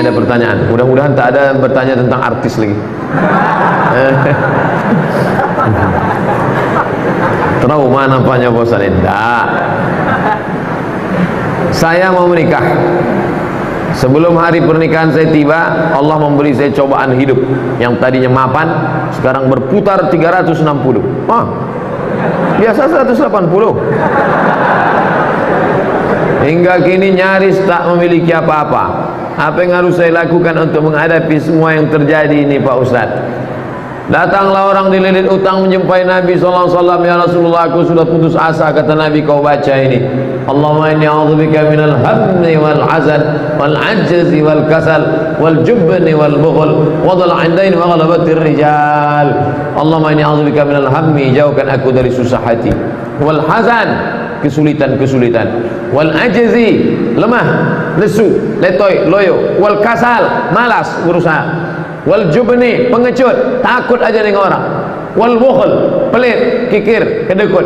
ada pertanyaan. Mudah-mudahan tak ada bertanya tentang artis lagi. Trauma nampaknya bosan. Tidak. Saya mau menikah. Sebelum hari pernikahan saya tiba, Allah memberi saya cobaan hidup. Yang tadinya mapan, sekarang berputar 360. Biasa 180. Hingga kini nyaris tak memiliki apa-apa. Apa yang harus saya lakukan untuk menghadapi semua yang terjadi ini, Pak Ustaz? Datanglah orang dililit utang menjumpai Nabi SAW. Ya Rasulullah, aku sudah putus asa. Kata Nabi, kau baca ini, Allahumma inni a'udzubika minal hammi wal hazan wal ajzi wal kasal wal jubni wal bukhl wa dhal'il dain wa ghalabatir rijal. Allahumma inni a'udzubika minal hammi, jauhkan aku dari susah hati, wal hazan, kesulitan-kesulitan, wal ajzi, lemah, lesu, letoy, loyo, wal kasal, malas berusaha, wal jubni, pengecut, takut aja dengan orang, wal bukhl, pelit, kikir, kedekut,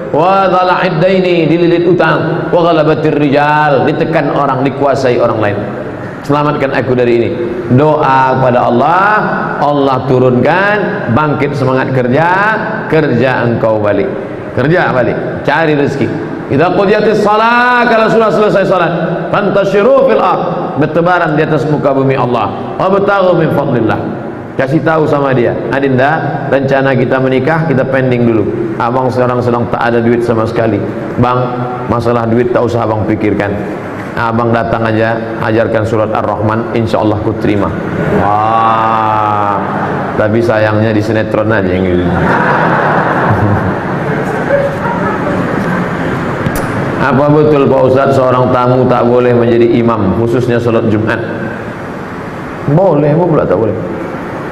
wa dhal'id daini, dililit utang, wa ghalabatir rijal, ditekan orang, dikuasai orang lain. Selamatkan aku dari ini. Doa kepada Allah, Allah turunkan bangkit semangat kerja, kerja engkau balik, kerja balik, cari rezeki. Idza qudiyatis shalah, kalau sudah selesai salat, fantashiru fil ardh, bertebaran di atas muka bumi Allah, wabtaghu min fadlillah. Kasih tahu sama dia, Adinda, rencana kita menikah kita pending dulu. Abang sekarang sedang tak ada duit sama sekali. Bang, masalah duit tak usah abang pikirkan. Abang datang aja, ajarkan surat Ar-Rahman, insyaallah ku terima. Wah, tapi sayangnya di sinetron aja yang gitu. Apa betul Pak Ustaz seorang tamu tak boleh menjadi imam khususnya salat Jumat? Boleh, apa pula tak boleh?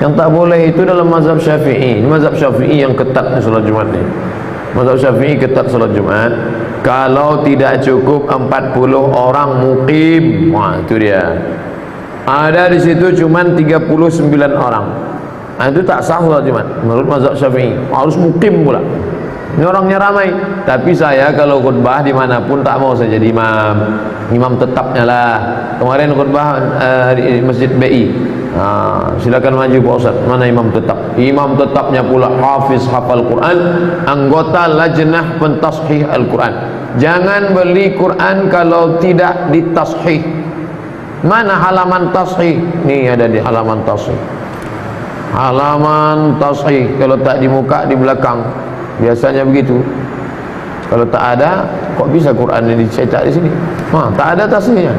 Yang tak boleh itu dalam mazhab Syafi'i. Mazhab Syafi'i yang ketat salat Jumat ni. Mazhab Syafi'i ketat salat Jumat. Kalau tidak cukup 40 orang muqim, wah itu dia. Ada di situ cuman 39 orang. Nah, itu tak sah salat Jumat menurut mazhab Syafi'i. Harus muqim pula. Ini orangnya ramai. Tapi saya kalau khutbah dimanapun tak mau saya jadi imam. Imam tetapnya lah. Kemarin khutbah di Masjid BI. Silakan maju Pak Ustaz. Mana imam tetap? Imam tetapnya pula hafiz hafal Quran, anggota lajnah pentashih Al-Quran. Jangan beli Quran kalau tidak ditashih. Mana halaman tashih? Nih ada di halaman tashih. Halaman tashih kalau tak di muka di belakang. Biasanya begitu. Kalau tak ada, kok bisa Quran ini dicetak di sini? Tak ada tashihnya.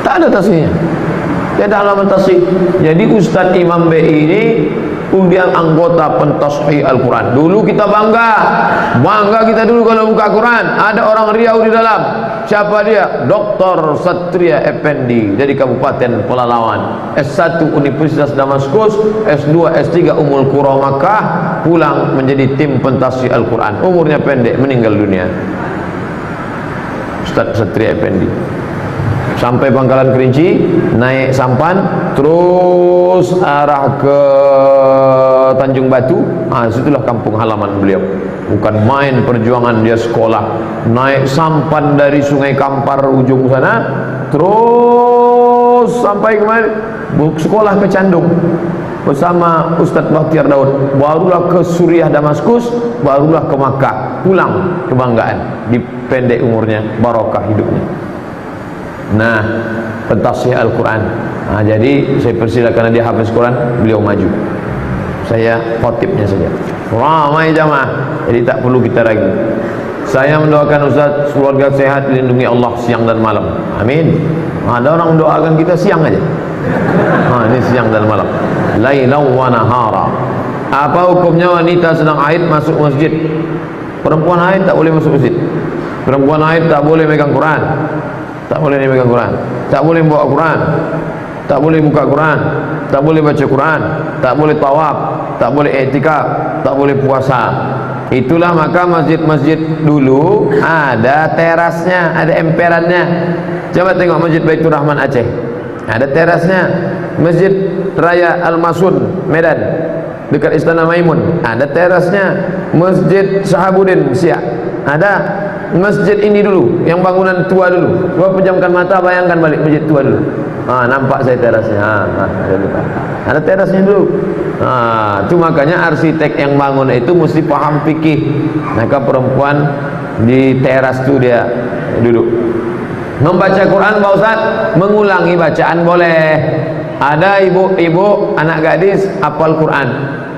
Tak ada tashihnya. Tiada halaman tashih. Jadi Ustaz Imam BI ini undian anggota pentashih Al-Quran. Dulu kita bangga kita dulu kalau buka Quran ada orang Riau di dalam. Siapa dia? Dr. Satria Effendi dari Kabupaten Pelalawan, S1 Universitas Damaskus, S2 S3 Ummul Qura Makkah, pulang menjadi tim pentashih Al-Quran. Umurnya pendek, meninggal dunia. Ustaz Satria Effendi. Sampai Pangkalan Kerinci, naik sampan, terus arah ke Tanjung Batu. Situlah kampung halaman beliau. Bukan main perjuangan dia sekolah. Naik sampan dari Sungai Kampar ujung sana, terus sampai kemana? Sekolah ke Candung bersama Ustaz Bakhtiar Daud. Barulah ke Suriah Damaskus, barulah ke Makkah. Pulang kebanggaan. Di pendek umurnya, barokah hidupnya. Nah, pentashih Al-Quran. Jadi saya persilakan dia hafiz Quran, beliau maju. Saya khotibnya saja. Ramai jamaah, jadi tak perlu kita ragu. Saya mendoakan Ustaz keluarga sehat, dilindungi Allah siang dan malam. Amin. Ada orang mendoakan kita siang aja. Ini siang dan malam. Lailan wa nahara. Apa hukumnya wanita sedang haid masuk masjid? Perempuan haid tak boleh masuk masjid. Perempuan haid tak boleh megang Quran. Tak boleh megang Quran. Tak boleh bawa Quran. Tak boleh buka Quran. Tak boleh baca Quran. Tak boleh tawaf. Tak boleh i'tikaf. Tak boleh puasa. Itulah maka masjid-masjid dulu ada terasnya, ada emperannya. Coba tengok Masjid Baitur Rahman Aceh. Ada terasnya. Masjid Raya Al-Masun Medan dekat Istana Maimun, ada terasnya. Masjid Sahabuddin Siak ada. masjid ini dulu, yang bangunan tua dulu. Coba pejamkan mata, bayangkan balik masjid tua dulu. Nampak saya terasnya. Ada terasnya dulu. Itu makanya arsitek yang bangun itu mesti paham fikih. Maka perempuan di teras itu dia duduk. Membaca Quran Pak Ustaz, mengulangi bacaan boleh. Ada ibu-ibu anak gadis hafal Quran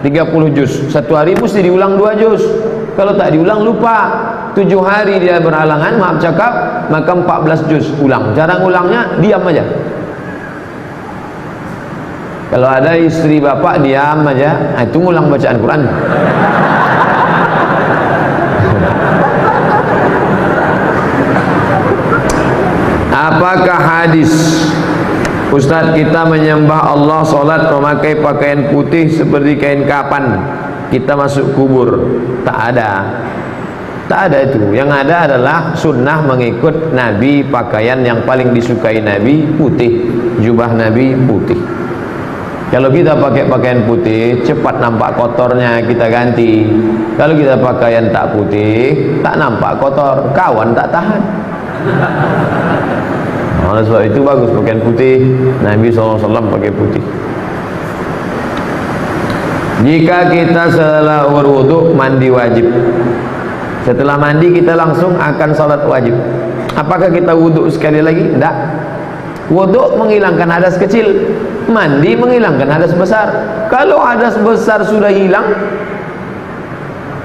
30 juz, satu hari mesti diulang 2 juz. Kalau tak diulang lupa. 7 hari dia berhalangan, maaf cakap, maka 14 juz ulang. Jarang ulangnya, diam aja. Kalau ada istri bapak diam aja, itu ngulang bacaan Quran. Apakah hadis Ustaz kita menyembah Allah, solat memakai pakaian putih seperti kain kapan kita masuk kubur? Tak ada. Tak ada itu. Yang ada adalah sunnah mengikut Nabi, pakaian yang paling disukai Nabi putih, jubah Nabi putih. Kalau kita pakai pakaian putih, cepat nampak kotornya, kita ganti. Kalau kita pakaian tak putih, tak nampak kotor, kawan tak tahan. Oleh sebab itu bagus pakaian putih. Nabi SAW pakai putih. Jika kita setelah berwudu mandi wajib, setelah mandi kita langsung akan salat wajib. Apakah kita wudu sekali lagi? Tidak. Wudu menghilangkan hadas kecil, mandi menghilangkan hadas besar. Kalau hadas besar sudah hilang,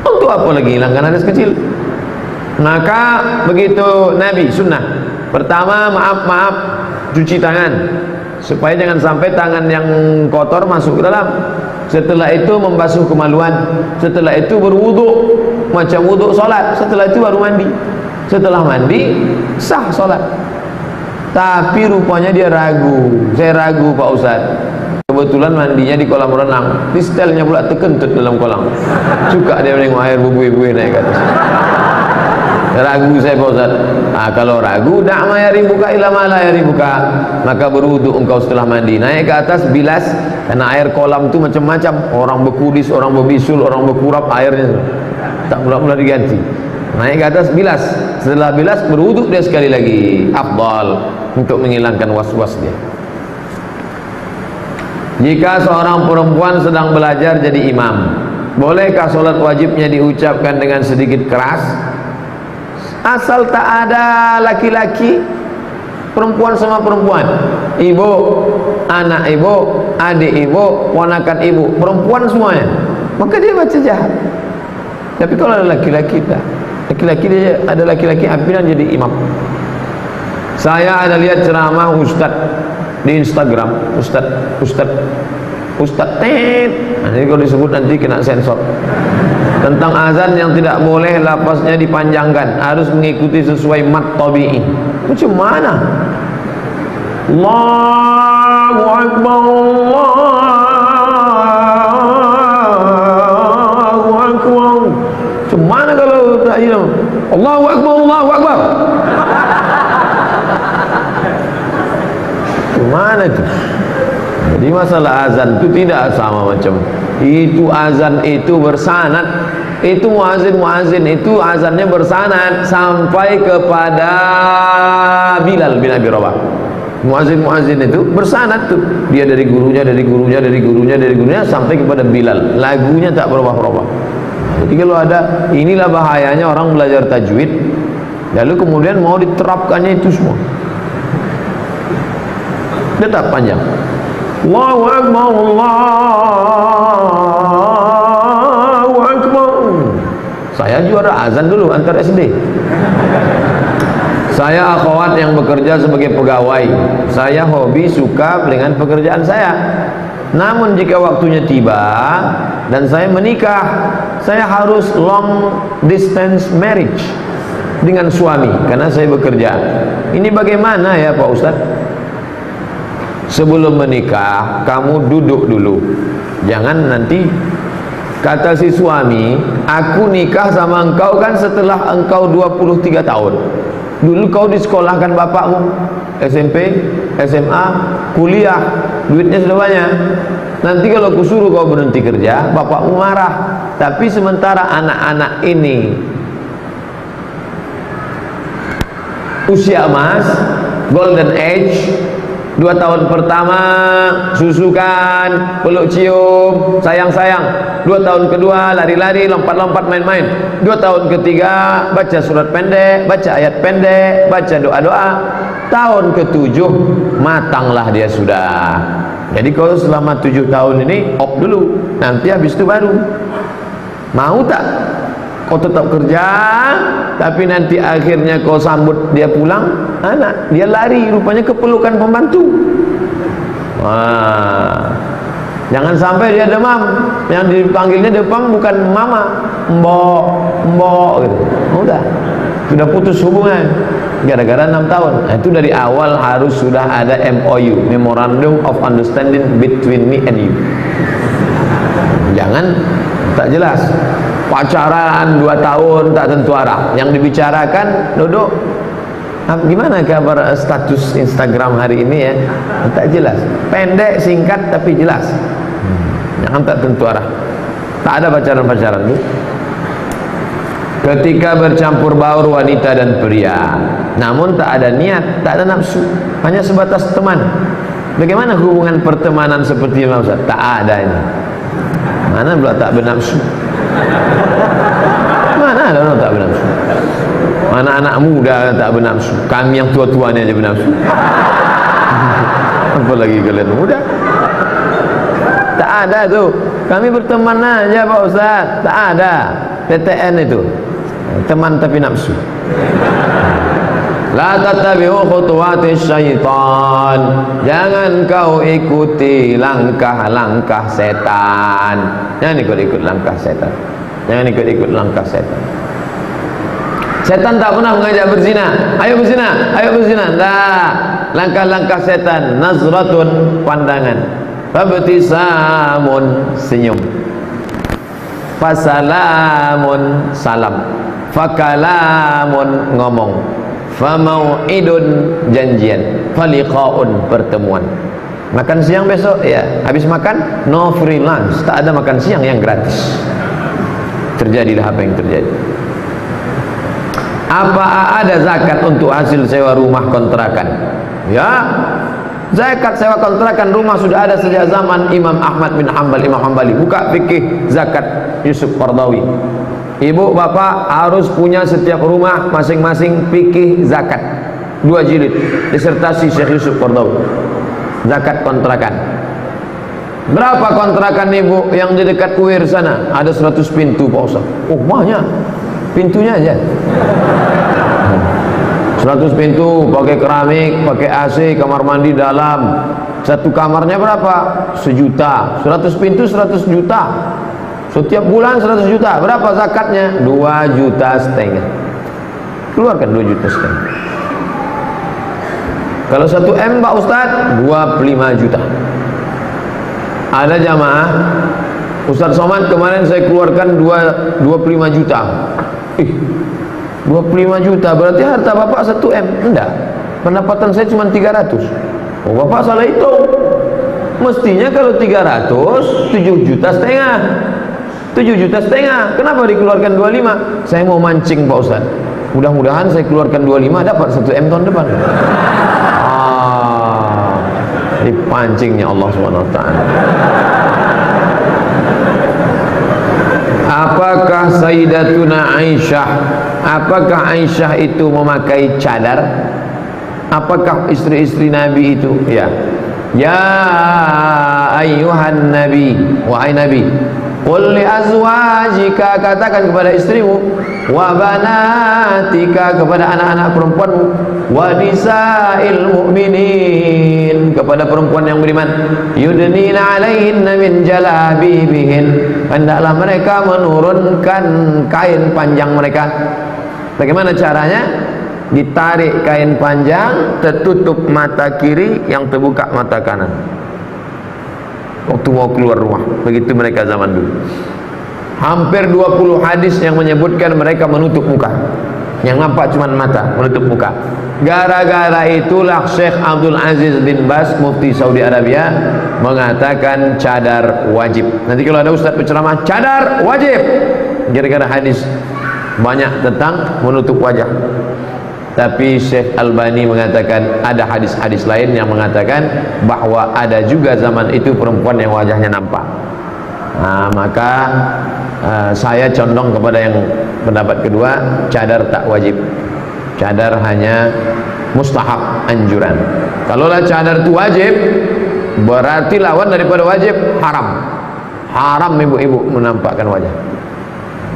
untuk apa lagi hilangkan hadas kecil? Maka begitu Nabi sunnah. Pertama, maaf cuci tangan supaya jangan sampai tangan yang kotor masuk ke dalam. Setelah itu membasuh kemaluan. Setelah itu berwudu macam wudu solat. Setelah itu baru mandi. Setelah mandi sah solat. Tapi rupanya dia ragu. Saya ragu Pak Ustaz. Kebetulan mandinya di kolam renang. Pistelnya pula terkentut dalam kolam. Suka dia menengok air bubuih-bubuih naik ke atas. Ragu saya Pak Ustaz. Kalau ragu, da'ma yaribuka ila ma la yaribuka, maka berwudu engkau setelah mandi, naik ke atas bilas, karena air kolam itu macam-macam, orang berkudis, orang berbisul, orang berkurap, airnya tak mula-mula diganti. Naik ke atas bilas, setelah bilas berwudu dia sekali lagi, afdal untuk menghilangkan was-was dia. Jika seorang perempuan sedang belajar jadi imam, bolehkah solat wajibnya diucapkan dengan sedikit keras? Asal tak ada laki-laki, perempuan sama perempuan, ibu, anak ibu, adik ibu, ponakan ibu, perempuan semuanya, maka dia baca jahat. Tapi kalau ada laki-laki, tak. Laki-laki dia ada laki-laki ampiran jadi imam. Saya ada lihat ceramah ustaz di Instagram, ustaz. Jadi kalau disebut nanti kena sensor. Tentang azan yang tidak boleh lafaznya dipanjangkan, harus mengikuti sesuai mat tabi'i. Macam mana? Allahu Akbar, Allahu Akbar. Macam mana kalau tak hilang? Allahu Akbar, Allahu Akbar. Macam mana itu? Jadi masalah azan itu tidak sama macam itu. Azan itu bersanad. Itu muazin itu azannya bersanad sampai kepada Bilal bin Abi Rabah. Muazin itu bersanad tuh, dia dari gurunya sampai kepada Bilal. Lagunya tak berubah-ubah. Jadi kalau ada, inilah bahayanya orang belajar tajwid lalu kemudian mau diterapkannya itu semua. Dia tak panjang. Allahu Akbar, Allahu Akbar. Saya juara azan dulu antar SD. Saya akhwat yang bekerja sebagai pegawai. Saya hobi suka dengan pekerjaan saya. Namun jika waktunya tiba dan saya menikah, saya harus long distance marriage dengan suami karena saya bekerja. Ini bagaimana ya Pak Ustaz? Sebelum menikah kamu duduk dulu, jangan nanti kata si suami, aku nikah sama engkau kan setelah engkau 23 tahun. Dulu kau disekolahkan bapakmu, SMP, SMA, kuliah, duitnya sudah banyak. Nanti kalau kusuruh kau berhenti kerja, bapakmu marah. Tapi sementara anak-anak ini usia emas, golden age. 2 tahun pertama susukan, peluk cium, sayang-sayang. 2 tahun kedua lari-lari, lompat-lompat, main-main. 2 tahun ketiga baca surat pendek, baca ayat pendek, baca doa-doa. Tahun ke-7 matanglah dia sudah. Jadi kalau selama 7 tahun ini op dulu, nanti habis itu baru. Mau tak? Kau tetap kerja, tapi nanti akhirnya kau sambut dia pulang, anak dia lari rupanya ke pelukan pembantu. Wah, jangan sampai dia demam, yang dipanggilnya demam bukan mama, mbok, mbok gitu. Udah, sudah putus hubungan gara-gara 6 tahun. Nah, itu dari awal harus sudah ada MOU, Memorandum of Understanding between me and you. Jangan tak jelas. Pacaran 2 tahun tak tentu arah. Yang dibicarakan, duduk, gimana kabar status Instagram hari ini ya? Tak jelas. Pendek, singkat tapi jelas. Jangan tak tentu arah. Tak ada pacaran-pacaran tuh. Ketika bercampur baur wanita dan pria, namun tak ada niat, tak ada nafsu, hanya sebatas teman. Bagaimana hubungan pertemanan seperti ini, Ustaz? Tak ada ini. Mana pula tak bernafsu? Mana ada orang tak bernafsu? Mana anak muda tak bernafsu? Kami yang tua-tua ni aja bernafsu. Apalagi kalian muda? Tak ada tu. Kami berteman aja Pak Ustaz. Tak ada. PTN itu. Teman tapi nafsu. La tattabi'u khutuwatis syaitan. Jangan kau ikuti langkah-langkah setan. Jangan ikut-ikut langkah setan. Jangan ikut-ikut langkah setan. Setan tak pernah mengajak berzina. Ayo berzina, ayo berzina. Tak. Langkah-langkah setan, nazratun, pandangan. Fabtisamun, senyum. Fasalamun, salam. Fakalamun, ngomong. Famau'idun, janjian. Faliqaun, pertemuan. Makan siang besok, ya. Habis makan, no free lunch. Tak ada makan siang yang gratis. Terjadilah apa yang terjadi. Apa ada zakat untuk hasil sewa rumah kontrakan? Ya, zakat sewa kontrakan rumah sudah ada sejak zaman Imam Ahmad bin Hanbal, Imam Hanbali. Buka fikih zakat Yusuf Qaradawi. Ibu bapak harus punya setiap rumah masing-masing fikih zakat 2 jilid, disertasi Syekh Yusuf Qaradawi. Zakat kontrakan. Berapa kontrakan ibu yang di dekat Kuir sana? Ada 100 pintu Pak Ustaz. Oh banyak. Pintunya aja 100 pintu, pakai keramik, pakai AC, kamar mandi dalam. Satu kamarnya berapa? 1 juta. 100 pintu 100 juta. Setiap bulan 100 juta. Berapa zakatnya? 2,5 juta. Keluarkan 2,5 juta. Kalau 1 M Pak Ustaz, 25 juta. Ada jamaah, Ustaz Somad kemarin saya keluarkan 25 juta. 25 juta berarti harta bapak 1 M. Enggak, pendapatan saya cuma 300. Oh bapak salah hitung. Mestinya kalau 300, 7,5 juta. 7,5 juta. Kenapa dikeluarkan 25? Saya mau mancing Pak Ustaz. Mudah-mudahan saya keluarkan 25 dapat 1 M tahun depan. Dipancingnya Allah SWT. Apakah Sayyidatuna Aisyah, apakah Aisyah itu memakai cadar? Apakah istri-istri Nabi itu? Ya. Ya ayyuhan Nabi, wahai Nabi, qul li azwajika, katakan kepada istrimu, wa banatika, kepada anak-anak perempuanmu, wa nisa'il mu'minin, kepada perempuan yang beriman, yudnina alaihinna min jalabibihin, hendaklah mereka menurunkan kain panjang mereka. Bagaimana caranya? Ditarik kain panjang, tertutup mata kiri, yang terbuka mata kanan waktu mau keluar rumah. Begitu mereka zaman dulu. Hampir 20 hadis yang menyebutkan mereka menutup muka, yang nampak cuma mata, menutup muka. Gara-gara itulah Syekh Abdul Aziz bin Bas, mufti Saudi Arabia, mengatakan cadar wajib. Nanti kalau ada ustaz berceramah, cadar wajib, gara-gara hadis banyak tentang menutup wajah. tapi Syekh Albani mengatakan ada hadis-hadis lain yang mengatakan bahwa ada juga zaman itu perempuan yang wajahnya nampak. Maka saya condong kepada yang pendapat kedua, cadar tak wajib, cadar hanya mustahab, anjuran. Kalaulah cadar itu wajib, berarti lawan daripada wajib haram. Haram ibu-ibu menampakkan wajah.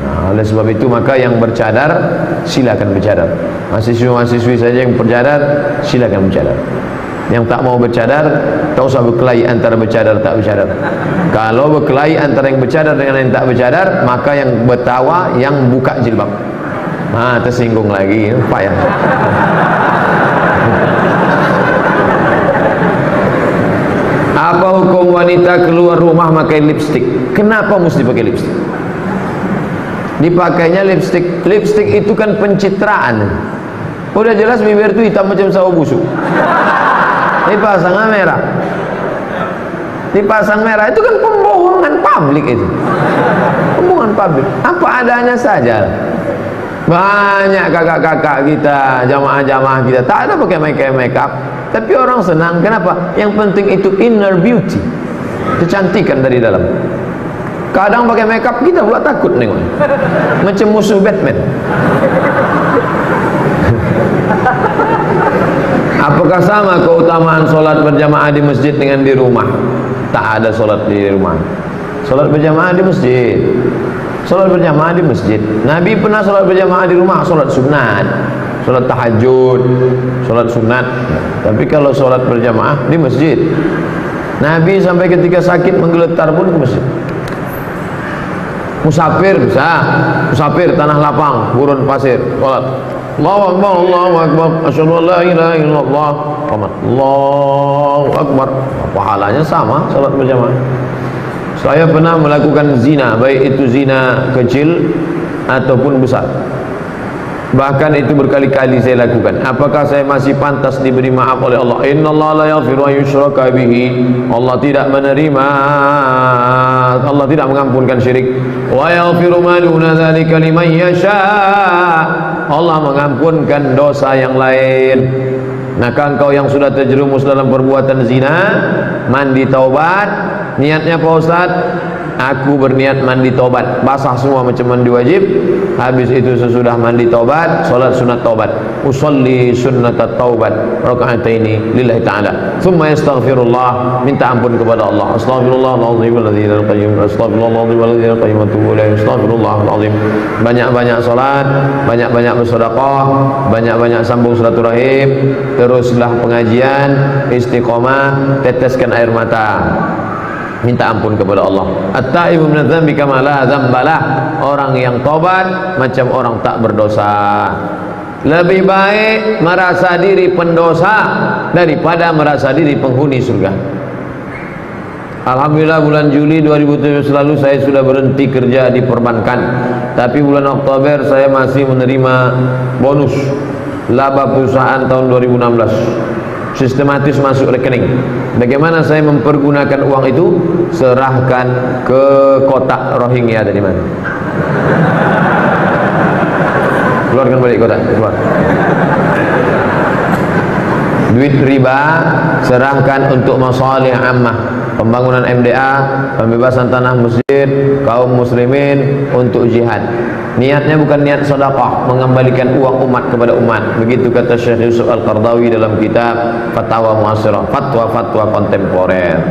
Oleh sebab itu maka yang bercadar silakan bercadar. Mahasiswa-mahasiswi saja yang bercadar silakan bercadar. Yang tak mau bercadar tak usah berkelahi antara bercadar tak bercadar. Kalau berkelahi antara yang bercadar dengan yang tak bercadar, maka yang bertawa yang buka jilbab. Tersinggung lagi, payah. Apa hukum wanita keluar rumah pakai lipstik? Kenapa mesti pakai lipstik? Dipakainya lipstik. Lipstik itu kan pencitraan. Udah jelas bibir itu hitam macam sawo busuk. Dipasang merah. Dipasang merah itu kan pembohongan publik itu. Pembohongan publik. Apa adanya saja. Banyak kakak-kakak kita, jamaah-jamaah kita tak ada pakai make up, tapi orang senang. Kenapa? Yang penting itu inner beauty, kecantikan dari dalam. Kadang pakai make up kita pula takut nengok, macam musuh Batman. Apakah sama keutamaan solat berjamaah di masjid dengan di rumah? Tak ada solat di rumah. Solat berjamaah di masjid. Solat berjamaah di masjid. Nabi pernah solat berjamaah di rumah, solat sunat, solat tahajud, solat sunat. Tapi kalau solat berjamaah di masjid, Nabi sampai ketika sakit menggeletar pun ke masjid. Musafir bisa, musafir tanah lapang, gurun pasir, solat. Allahu Akbar, Allahu Akbar, asyhadu an la ilaha illallah, Allahu Akbar. Pahalanya sama solat berjamaah. Saya pernah melakukan zina, baik itu zina kecil ataupun besar. Bahkan itu berkali-kali saya lakukan. Apakah saya masih pantas diberi maaf oleh Allah? Innallaha la yaghfiru an yushraka bihi. Allah tidak menerima, Allah tidak mengampunkan syirik. Wa yaghfiru ma duna dzalika liman yasha. Allah mengampunkan dosa yang lain. Maka engkau yang sudah terjerumus dalam perbuatan zina, mandi taubat. Niatnya Pak Ustaz, aku berniat mandi taubat, basah semua macam mandi wajib. Habis itu sesudah mandi taubat, solat sunat taubat. Usolli sunnatat taubat raka'ataini lillahi ta'ala. Thumma yastaghfirullah, minta ampun kepada Allah. Astaghfirullahaladzim alladzi la qayyum, astaghfirullahaladzim alladzi la qayyum, atubu ilaih, astaghfirullahaladzim. Banyak-banyak solat, banyak-banyak bersedekah, banyak-banyak sambung silaturahim, teruslah pengajian, istiqomah, teteskan air mata. Minta ampun kepada Allah. At-taibu minadz dzambi kama la dzambalah. Orang yang tobat macam orang tak berdosa. Lebih baik merasa diri pendosa daripada merasa diri penghuni surga. Alhamdulillah bulan Juli 2007 lalu saya sudah berhenti kerja di perbankan. Tapi bulan Oktober saya masih menerima bonus laba perusahaan tahun 2016. Sistematis masuk rekening. Bagaimana saya mempergunakan uang itu? Serahkan ke kotak Rohingya tadi mana? Keluarkan balik kotak, keluar. Duit riba serahkan untuk masalih ammah, pembangunan MDA, pembebasan tanah masjid, kaum muslimin, untuk jihad. Niatnya bukan niat sedekah, mengembalikan uang umat kepada umat. Begitu kata Syekh Yusuf Al-Qardawi dalam kitab Fatwa Mu'asirah, fatwa-fatwa kontemporer.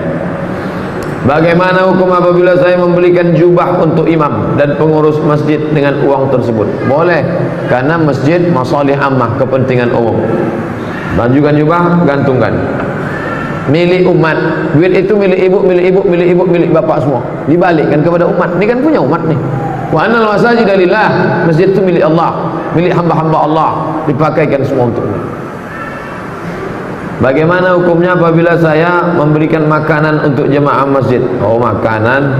Bagaimana hukum apabila saya membelikan jubah untuk imam dan pengurus masjid dengan uang tersebut? Boleh, karena masjid masalih ammah, kepentingan umum. Bajukan jubah, gantungkan. Milik umat. Duit itu milik ibu, milik ibu, milik ibu, milik bapak semua. Dibalikkan kepada umat. Ini kan punya umat nih. Wa annal masajida lillah. Masjid itu milik Allah, milik hamba-hamba Allah, dipakaikan semua untuk umat. Bagaimana hukumnya apabila saya memberikan makanan untuk jemaah masjid? Oh, makanan,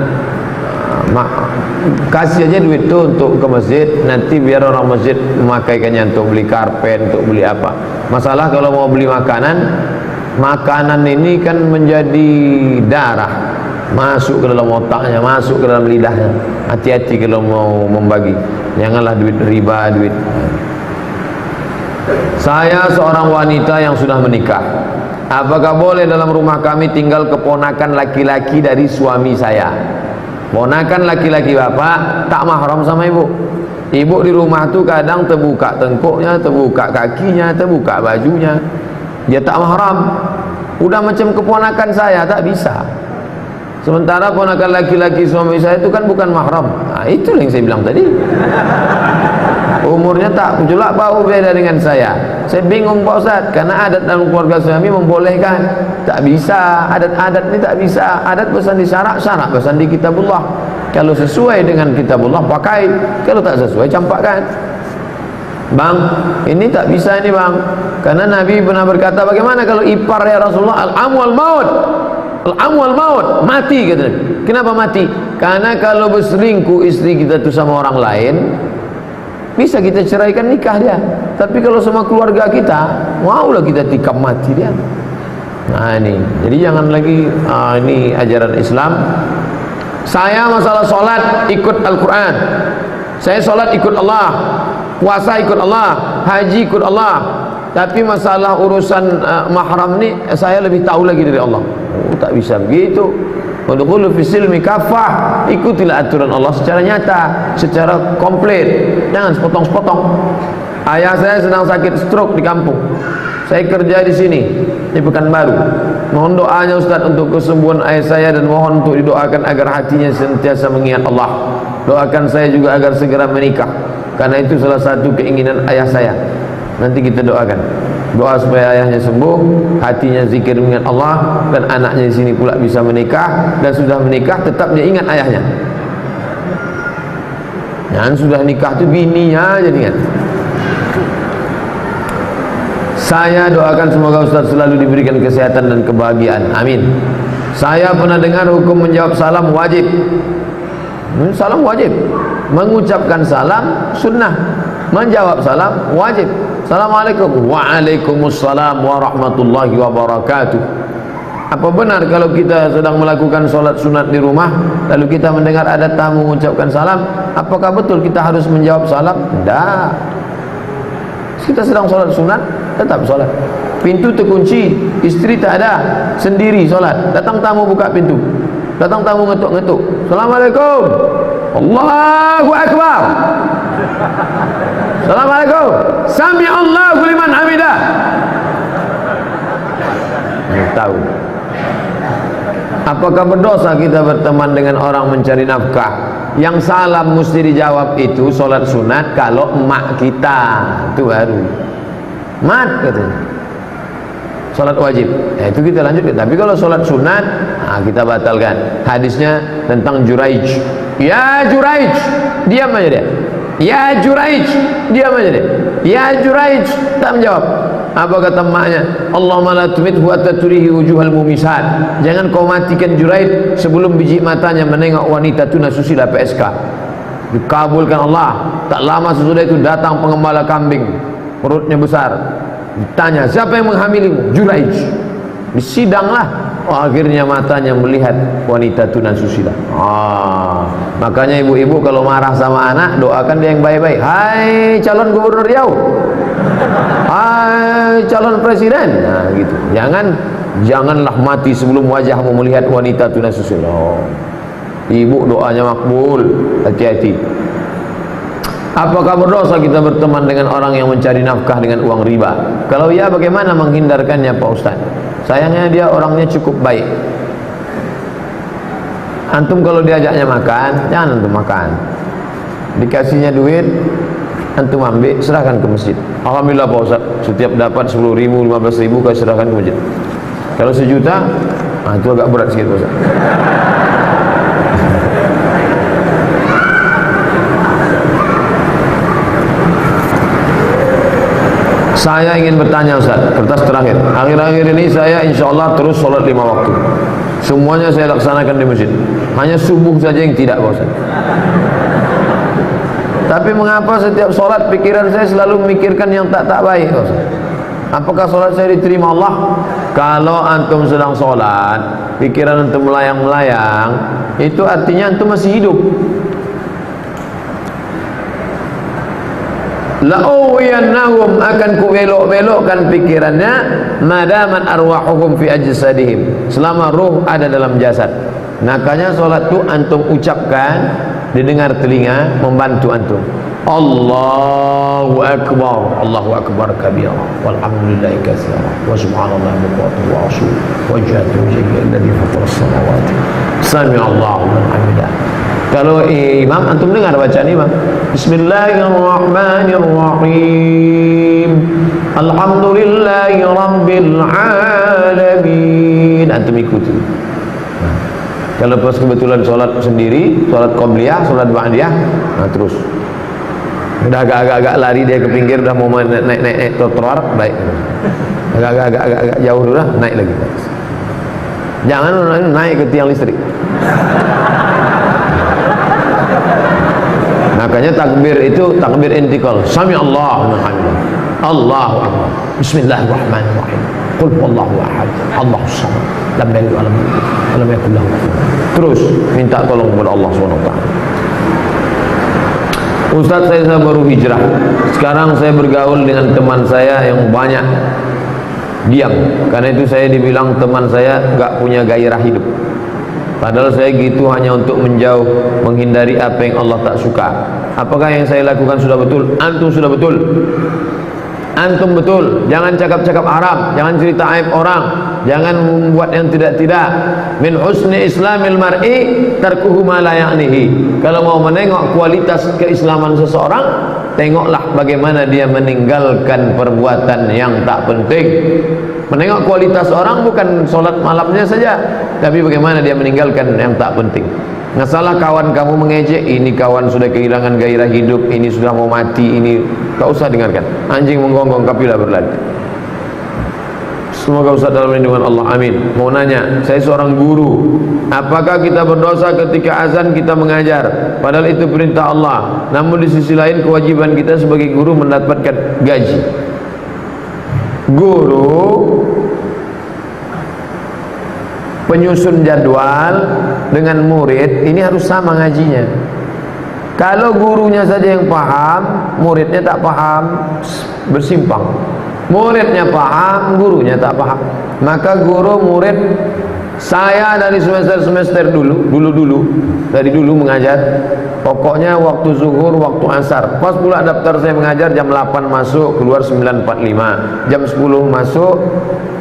kasih aja duit itu untuk ke masjid, nanti biar orang masjid memakaikannya untuk beli karpet, untuk beli apa. Masalah kalau mau beli makanan, makanan ini kan menjadi darah, masuk ke dalam otaknya, masuk ke dalam lidahnya. Hati-hati kalau mau membagi, janganlah duit riba, duit. Saya seorang wanita yang sudah menikah. Apakah boleh dalam rumah kami tinggal keponakan laki-laki dari suami saya? Ponakan laki-laki bapak tak mahram sama ibu. Ibu di rumah tu kadang terbuka tengkuknya, terbuka kakinya, terbuka bajunya. Dia tak mahram. Udah macam keponakan saya, tak bisa. Sementara ponakan laki-laki suami saya itu kan bukan mahram. Nah, itu yang saya bilang tadi. Umurnya tak pula bau beda dengan saya. Saya bingung Pak Ustaz, karena adat dalam keluarga suami membolehkan. Tak bisa, adat-adat ini tak bisa. Adat pesan di syarak, syarak pesan di kitabullah. Kalau sesuai dengan kitabullah pakai, kalau tak sesuai campakkan. Bang, ini tak bisa ini bang, karena Nabi pernah berkata, bagaimana kalau ipar ya Rasulullah, al-amwal maut, al-amwal maut, mati kata. Kenapa mati? Karena kalau berselingkuh istri kita itu sama orang lain, bisa kita ceraikan nikah dia. Tapi kalau sama keluarga kita, maulah kita tikam mati dia. Nah ini, jadi jangan lagi ini ajaran Islam. Saya masalah solat ikut Al-Quran, saya solat ikut Allah, puasa ikut Allah, haji ikut Allah. Tapi masalah urusan mahram ni saya lebih tahu lagi dari Allah. Oh, tak bisa begitu. Udkhulu fi silmi kafah, ikutilah aturan Allah secara nyata, secara komplit, jangan sepotong-sepotong. Ayah saya sedang sakit stroke di kampung. Saya kerja di sini di Pekanbaru. Mohon doanya Ustaz untuk kesembuhan ayah saya, dan mohon untuk didoakan agar hatinya senantiasa mengingat Allah. Doakan saya juga agar segera menikah, karena itu salah satu keinginan ayah saya. Nanti kita doakan doa supaya ayahnya sembuh, hatinya zikir mengingat Allah, dan anaknya di sini pula bisa menikah, dan sudah menikah tetap dia ingat ayahnya. Yang sudah nikah tu bininya jadi ingat. Saya doakan semoga Ustaz selalu diberikan kesehatan dan kebahagiaan. Amin. Saya pernah dengar hukum menjawab salam wajib. Salam wajib. Mengucapkan salam sunnah. Menjawab salam wajib. Assalamualaikum. Waalaikumsalam warahmatullahi wabarakatuh. Apa benar kalau kita sedang melakukan solat sunat di rumah, lalu kita mendengar ada tamu mengucapkan salam, apakah betul kita harus menjawab salam? Tidak. Kita sedang solat sunat, tetap solat. Pintu terkunci, istri tak ada, sendiri solat. Datang tamu buka pintu, datang tamu ngetuk-ngetuk, Assalamualaikum, Allahu Akbar, Assalamualaikum, Sami Allahu liman hamidah. Tahu. Apakah berdosa kita berteman dengan orang mencari nafkah? Yang salam mesti dijawab itu solat sunat kalau emak kita, itu baru mat katanya. Solat wajib, itu kita lanjutkan. Tapi kalau solat sunat, kita batalkan. Hadisnya tentang Juraij. Ya Juraij, diam aja dia. Ya Juraij, diam aja dia. Ya Juraij, tak menjawab. Apa kata emaknya? Allahumma la tumithu hatta turihi wujuhal mumisat. Jangan kau matikan Juraid sebelum biji matanya menengok wanita tuna susila PSK. Dikabulkan Allah. Tak lama sesudah itu datang pengembala kambing, perutnya besar. Ditanya, siapa yang menghamilimu? Juraij. Disidanglah. Akhirnya matanya melihat wanita tuna susila. Makanya ibu-ibu kalau marah sama anak, doakan dia yang baik-baik. Hai calon gubernur Riau, hai calon presiden, gitu. Janganlah mati sebelum wajahmu melihat wanita tuna susila. Ibu doanya makbul, hati-hati. Apakah berdosa kita berteman dengan orang yang mencari nafkah dengan uang riba? Kalau ya, bagaimana menghindarkannya Pak Ustaz? Sayangnya dia orangnya cukup baik. Antum kalau diajaknya makan, jangan antum makan. Dikasihnya duit, antum ambil, serahkan ke masjid. Alhamdulillah Pak Ustaz, setiap dapat 10.000, 15.000 kau serahkan ke masjid. Kalau 1 juta, itu agak berat sikit Pak Ustaz. Saya ingin bertanya Ustaz, kertas terakhir. Akhir-akhir ini saya insya Allah terus sholat 5 waktu. Semuanya saya laksanakan di masjid. Hanya subuh saja yang tidak Pak Ustaz. Tapi mengapa setiap sholat pikiran saya selalu memikirkan yang tak baik Pak Ustaz? Apakah sholat saya diterima Allah? Kalau antum sedang sholat, pikiran antum melayang-melayang, itu artinya antum masih hidup. la'uwiyannahum, akan ku belok-belokkan pikirannya, madaman arwahuhum fi ajsadihim, selama ruh ada dalam jasad. Makanya salat tu antum ucapkan, didengar telinga, membantu antum. Allahu akbar, Allahu akbar kabira, walhamdulillahi katsira, wa subhanallahi bukratan wa asila, wa jahatu alladhi fatara as-samawati, sami'allahu liman hamidah. Kalau imam, antum dengar bacaan imam, bismillahirrahmanirrahim, alhamdulillahi rabbil alamin, antum ikuti. Kalau pas kebetulan sholat sendiri, sholat qobliyah, sholat ba'diyah, nah terus udah agak-agak lari dia ke pinggir, udah mau naik trotoar, baik, agak jauh dulu lah, naik lagi, jangan naik ke tiang listrik. Makanya takbir itu takbir intikal, sami Allahu liman hamidah, Allahu akbar, bismillahirrahmanirrahim, qul huwallahu ahad, Allahus samad, lam yalid wa lam yulad wa lam yakul lahu kufuwan ahad. Terus minta tolong kepada Allah SWT. Ustaz, saya baru hijrah, sekarang saya bergaul dengan teman saya yang banyak diam. Karena itu saya dibilang teman saya gak punya gairah hidup. Padahal saya gitu hanya untuk menjauh, menghindari apa yang Allah tak suka. Apakah yang saya lakukan sudah betul? Antum sudah betul. Antum betul. Jangan cakap-cakap haram, jangan cerita aib orang, jangan membuat yang tidak-tidak. Min husni islamil mar'i tarkuhu ma la ya'nihi. Kalau mau menengok kualitas keislaman seseorang, tengoklah bagaimana dia meninggalkan perbuatan yang tak penting. Menengok kualitas orang bukan sholat malamnya saja, tapi bagaimana dia meninggalkan yang tak penting. Nggak salah kawan kamu mengejek, ini kawan sudah kehilangan gairah hidup, ini sudah mau mati, ini tak usah dengarkan. Anjing menggonggong, kapilah berlari. Semoga Ustaz dalam lindungan Allah, amin. Mau nanya, saya seorang guru, apakah kita berdosa ketika azan kita mengajar? Padahal itu perintah Allah. Namun di sisi lain kewajiban kita sebagai guru mendapatkan gaji. Guru penyusun jadwal dengan murid ini harus sama ngajinya. Kalau gurunya saja yang paham, muridnya tak paham, bersimpang. Muridnya paham, gurunya tak paham. Maka guru murid, saya dari semester dari dulu mengajar, pokoknya waktu zuhur, waktu asar. Pas pula daftar saya mengajar jam 8 masuk, keluar 9.45, jam 10 masuk,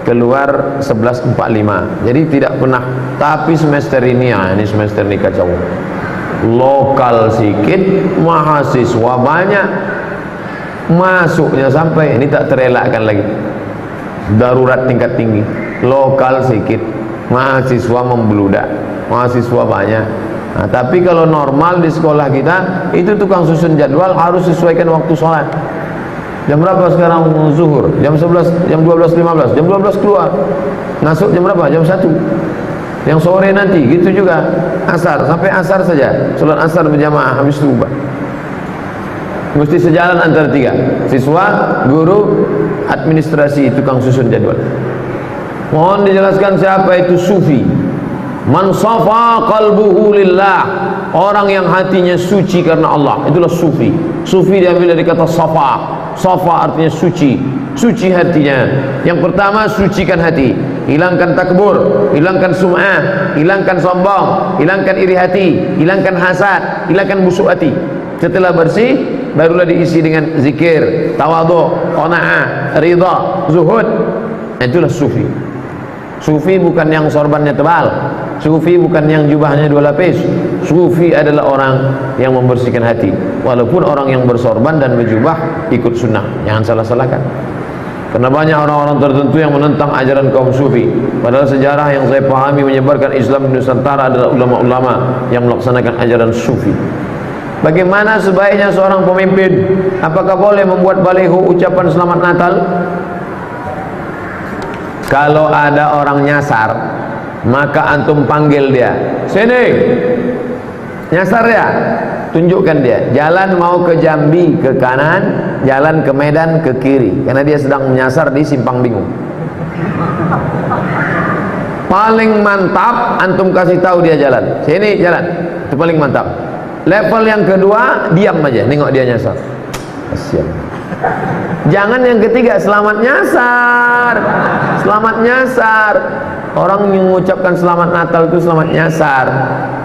keluar 11.45. Jadi tidak pernah. Tapi semester ini, ini semester ini kacau. Lokal sedikit, mahasiswa banyak, masuknya sampai ini tak terelakkan lagi. Darurat tingkat tinggi. Lokal sedikit, mahasiswa membludak, mahasiswa banyak. Nah, tapi kalau normal di sekolah kita itu tukang susun jadwal harus sesuaikan waktu sholat. Jam berapa sekarang zuhur? Jam 11, jam 12.15, jam 12 keluar. Masuk jam berapa? Jam 1. Yang sore nanti gitu juga. Asar, sampai asar saja. Salat asar berjamaah, habis itu ubah. Mesti sejalan antara tiga. Siswa, guru, administrasi, tukang susun jadwal. Mohon dijelaskan siapa itu sufi. Man safa qalbuhu lillah, orang yang hatinya suci karena Allah, itulah sufi. Sufi diambil dari kata safa. Safa artinya suci, suci hatinya. Yang pertama, sucikan hati, hilangkan takbur, hilangkan sum'ah, hilangkan sombong, hilangkan iri hati, hilangkan hasad, hilangkan busuk hati. Setelah bersih, barulah diisi dengan zikir, tawadhu, qanaah, ridha, zuhud. Itulah sufi. Sufi bukan yang sorbannya tebal, sufi bukan yang jubahnya 2 lapis. Sufi adalah orang yang membersihkan hati. Walaupun orang yang bersorban dan berjubah ikut sunnah, jangan salah-salahkan. Karena banyak orang-orang tertentu yang menentang ajaran kaum sufi. Padahal sejarah yang saya pahami menyebarkan Islam di Nusantara adalah ulama-ulama yang melaksanakan ajaran sufi. Bagaimana sebaiknya seorang pemimpin? Apakah boleh membuat baliho ucapan selamat Natal? Kalau ada orang nyasar, maka antum panggil dia, sini, nyasar ya, tunjukkan dia, jalan mau ke Jambi ke kanan, jalan ke Medan ke kiri, karena dia sedang menyasar di Simpang Bingung. Paling mantap antum kasih tahu dia jalan, sini jalan, itu paling mantap. Level yang kedua, diam aja, nengok dia nyasar. Kasihan. Jangan yang ketiga, selamat nyasar. Selamat nyasar. Orang yang mengucapkan selamat Natal itu selamat nyasar.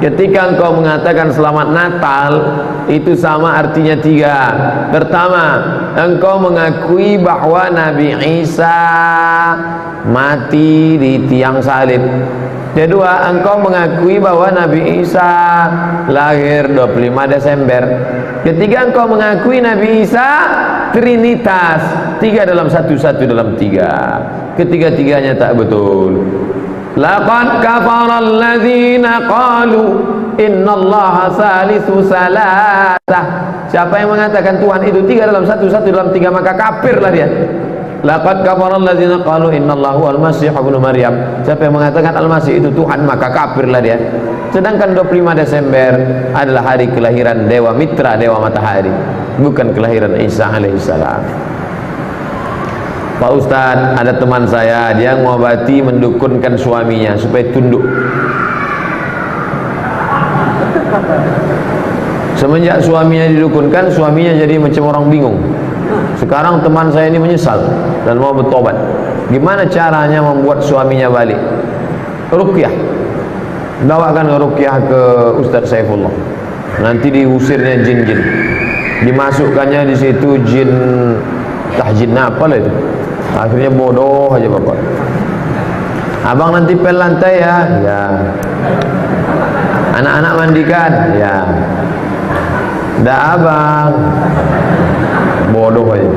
Ketika engkau mengatakan selamat Natal, itu sama artinya tiga. Pertama, engkau mengakui bahwa Nabi Isa mati di tiang salib. Kedua, engkau mengakui bahwa Nabi Isa lahir 25 Desember. Ketiga, engkau mengakui Nabi Isa Trinitas, tiga dalam satu, satu dalam tiga. Ketiga-tiganya tak betul. Laqad kafara alladzina qalu innallaha salisu salasah. Siapa yang mengatakan Tuhan itu tiga dalam satu, satu dalam tiga, maka kafirlah dia. Laqad kafara alladzina qalu innallahu al-masih ibnu Maryam. Siapa yang mengatakan Al-Masih itu Tuhan, maka kafirlah dia. Sedangkan 25 Desember adalah hari kelahiran Dewa Mitra, Dewa Matahari, bukan kelahiran Isa alaihissalam. Pak Ustadz, ada teman saya, dia ngobati mendukunkan suaminya supaya tunduk. Semenjak suaminya didukunkan, suaminya jadi macam orang bingung. Sekarang teman saya ini menyesal dan mau bertobat. Gimana caranya membuat suaminya balik? Ruqyah. Bawakan ruqyah ke Ustadz Saifullah. Nanti diusirnya jin-jin. Dimasukkannya di situ jin, jin apa lah itu. Akhirnya bodoh aja bapak. Abang nanti pel lantai ya. Ya. Anak-anak mandikan. Ya. Dah abang. Bodoh aja.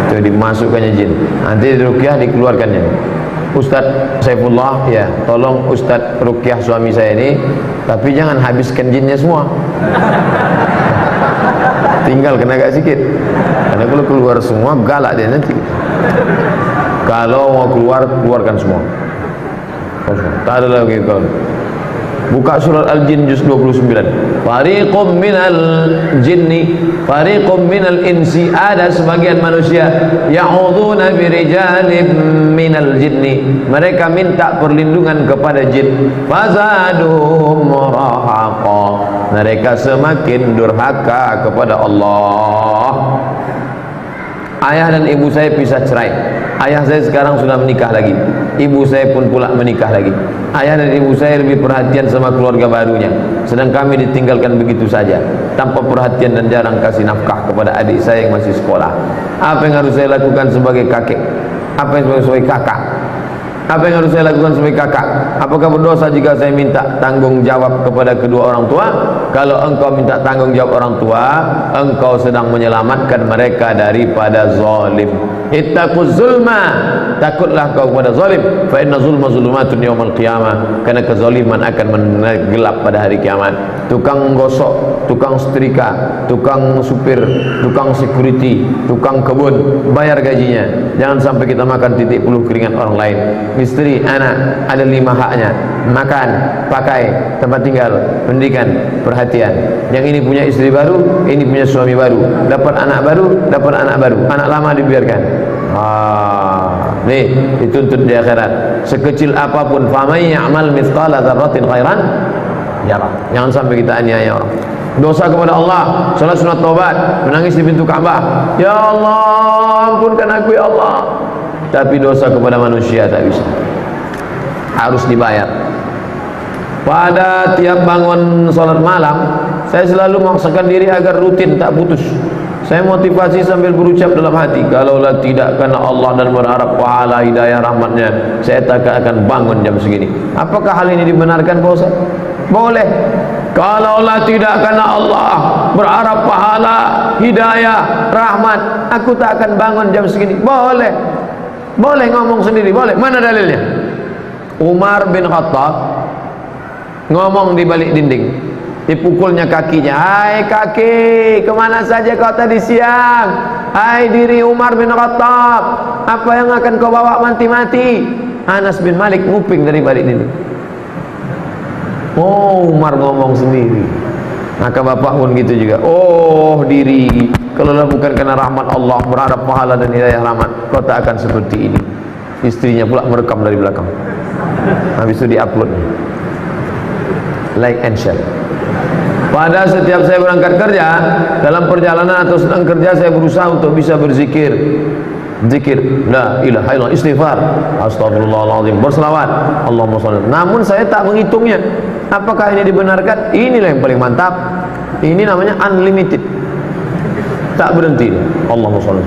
Itu dimasukkannya jin. Nanti ruqyah dikeluarkannya. Ustadz Saifullah, ya, tolong Ustadz ruqyah suami saya ini, tapi jangan habiskan jinnya semua. Tinggal kena agak sikit. Karena kalau keluar semua galak dia nanti. Kalau mau keluar, keluarkan semua. Tak ada lagi kau. Buka surat Al-Jin juz 29. Fariqum minal jinni, fariqum minal insi, ada sebagian manusia ya'udzuuna birijalin minal jinni, mereka minta perlindungan kepada jin. Fazaduhum rahaqa, mereka semakin durhaka kepada Allah. Ayah dan ibu saya pisah cerai. Ayah saya sekarang sudah menikah lagi. Ibu saya pun pula menikah lagi. Ayah dan ibu saya lebih perhatian sama keluarga barunya, sedang kami ditinggalkan begitu saja, tanpa perhatian dan jarang kasih nafkah kepada adik saya yang masih sekolah. Apa yang harus saya lakukan sebagai kakek? Apa yang harus sebagai kakak? Apa yang harus saya lakukan sebagai kakak? Apakah berdosa jika saya minta tanggung jawab kepada kedua orang tua? Kalau engkau minta tanggung jawab orang tua, engkau sedang menyelamatkan mereka daripada zalim. Ittaquz zulma, takutlah kau kepada zalim. Fa inna zulma zulumatun yaumal qiyamah, karena kezaliman akan menggelap pada hari kiamat. Tukang gosok, tukang setrika, tukang supir, tukang security, tukang kebun, bayar gajinya. Jangan sampai kita makan titik puluh keringat orang lain. Istri, anak, ada 5 haknya: makan, pakai, tempat tinggal, pendidikan, perhatian. Yang ini punya istri baru, ini punya suami baru, dapat anak baru, dapat anak baru, anak lama dibiarkan. Nih dituntut di akhirat. Sekecil apapun, famay ya'mal mithqala dzarratin khairan yarah. Jangan sampai kita aniaya orang. Dosa kepada Allah, salat sunat taubat, menangis di pintu Ka'bah, ya Allah ampunkan aku ya Allah. Tapi dosa kepada manusia tak bisa, harus dibayar. Pada tiap bangun salat malam, saya selalu memaksakan diri agar rutin, tak putus. Saya motivasi sambil berucap dalam hati, kalaulah tidak karena Allah dan berharap pahala hidayah rahmatnya, saya tak akan bangun jam segini. Apakah hal ini dibenarkan Pak Ustaz? Boleh. Kalaulah tidak karena Allah berharap pahala hidayah rahmat, aku tak akan bangun jam segini. Boleh. Boleh ngomong sendiri, boleh. Mana dalilnya? Umar bin Khattab ngomong di balik dinding, dipukulnya kakinya. Hai kaki, kemana saja kau tadi siang? Hai diri Umar bin Khattab, apa yang akan kau bawa mati-mati? Anas bin Malik nguping dari balik dinding. Oh, Umar ngomong sendiri. Maka bapak pun gitu juga. Oh diri, kalau bukan karena rahmat Allah, berharap pahala dan hidayah rahmat, kau tak akan seperti ini. Istrinya pula merekam dari belakang. Habis itu diupload, like and share. Pada setiap saya berangkat kerja, dalam perjalanan atau sedang kerja, saya berusaha untuk bisa berzikir. Zikir la ilaha illallah, istighfar, astagfirullahaladzim, berselawat, Allahumma shalli. Namun saya tak menghitungnya. Apakah ini dibenarkan? Inilah yang paling mantap. Ini namanya unlimited, tak berhenti. Allahumma shalli.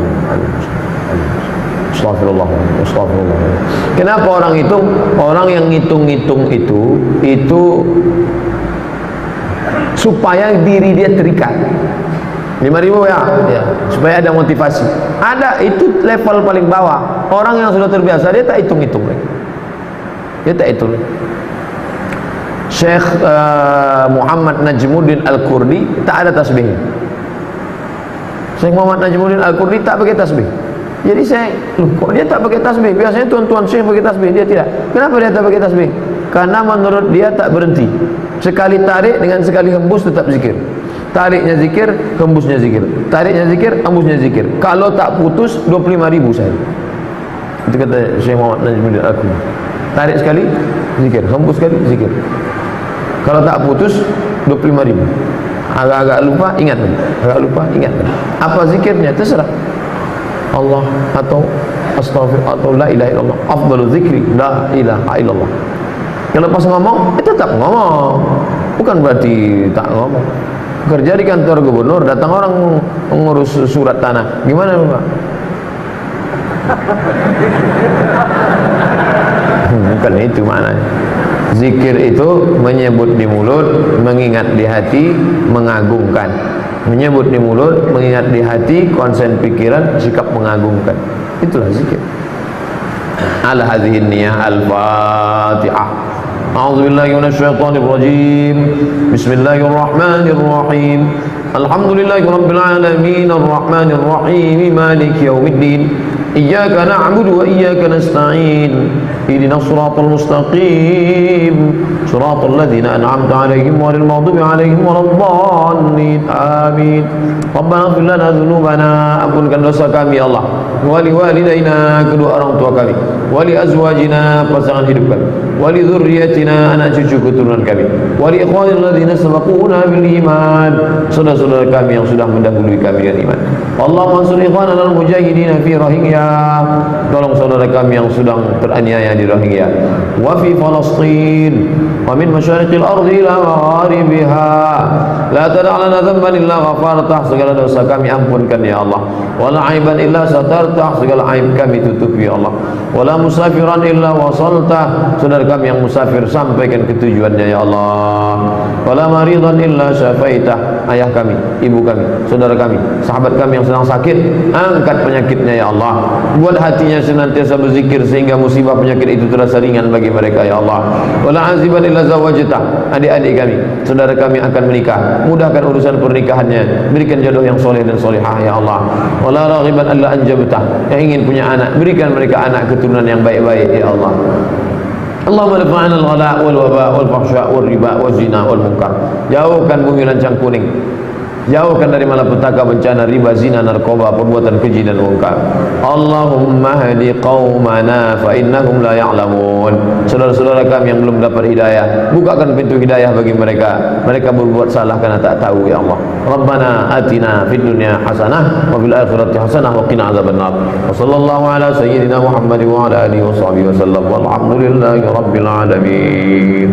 Astagfirullah, astagfirullah. Kenapa orang hitung? Orang yang ngitung-ngitung itu supaya diri dia terikat. 5.000 ya, supaya ada motivasi. Ada, itu level paling bawah. Orang yang sudah terbiasa, dia tak hitung-hitung lagi. Dia tak hitung. Syekh Muhammad Najmuddin Al-Kurdi tak ada tasbihnya. Syekh Muhammad Najmuddin Al-Kurdi tak pakai tasbih. Jadi saya, kok dia tak pakai tasbih? Biasanya tuan-tuan syekh pakai tasbih, dia tidak. Kenapa dia tak pakai tasbih? Karena menurut dia tak berhenti. Sekali tarik dengan sekali hembus tetap zikir. Tariknya zikir, hembusnya zikir. Tariknya zikir, hembusnya zikir. Kalau tak putus 25.000 saya. Itu kata Syekh Muhammad Najmuddin Al-Kurdi. Tarik sekali, zikir. Hembus sekali, zikir. Kalau tak putus 25.000. Agak-agak lupa, ingat lagi. Agak lupa, ingat lagi. Apa zikirnya? Terserah. Allah atau astaghfirullah atau la ilaha illallah. Afdalu zikri la ilaha illallah. Kalau pas ngomong, tetap ngomong. Bukan berarti tak ngomong. Kerja di kantor gubernur, datang orang mengurus surat tanah. Gimana Pak? Bukan itu maknanya. Zikir itu menyebut di mulut, mengingat di hati, mengagungkan. Menyebut di mulut, mengingat di hati, konsen pikiran, sikap mengagungkan. Itulah zikir. Ala hadhihi niyah al-Fatihah. A'udzu billahi minasyaitonir rajim. Bismillahirrahmanirrahim. Alhamdulillahi rabbil alamin arrahmanir rahim maliki yaumiddin. Iyyaka na'budu wa iyyaka nasta'in. Ihdinas siratal mustaqim. Siratal ladzina an'amta 'alaihim ghairil maghdubi 'alaihim waladdallin. Amin. Rabbana ighfir lana dzunubana, ampunkan dosa kami ya Allah. Wa liwalidaina, kedua orang tua kami. Wa li azwajina, pasangan hidup kami. Wa li dzurriyyatina, anak cucu keturunan kami. Wa li ikhwanil ladzina sabaquna bil iman, saudara-saudara kami yang sudah mendahului kami dengan iman. Allahumma ansur ikhwanana al-mujahidin fi Rohingya, tolong saudara kami yang sedang teraniaya di Rohingya. Wa fi Palestin, wa min masyariqil ardi ila magharibiha, la tada' lana dhanban illa ghafartah, segala dosa kami ampunkan ya Allah. Wa la aiban illa satartah, segala aib kami tutupi ya Allah. Wa la musafiran illa wasaltah, saudara kami yang musafir sampaikan ke tujuannya ya Allah. Wa la maridan illa syafaitah, ayah kami, ibu kami, saudara kami, sahabat kami yang sedang sakit, angkat penyakitnya ya Allah. Buat hatinya senantiasa berzikir sehingga musibah penyakit itu terasa ringan bagi mereka ya Allah. Wala aziban illa zawajtah, adik-adik kami, saudara kami akan menikah, mudahkan urusan pernikahannya, berikan jodoh yang soleh dan solehah ya Allah. Wala raghiban illa anjabtah, yang ingin punya anak, berikan mereka anak keturunan yang baik-baik ya Allah. Allahumma dafa'ana al-ghala wal waba wal fahsya wal riba wal zina wal munkar, jauhkan bumi lancang kuning, jauhkan dari malapetaka, bencana, riba, zina, narkoba, perbuatan keji dan munkar. Allahumma hadi qaumana fa innahum la ya'lamun, saudara-saudara kami yang belum dapat hidayah, bukakan pintu hidayah bagi mereka. Mereka berbuat salah karena tak tahu ya Allah. Rabbana atina fid dunya hasanah wa fil akhirati hasanah wa qina adzabannar. Wa sallallahu ala sayyidina Muhammad wa ala alihi wa sahbihi wasallam. Walhamdulillahi rabbil alamin.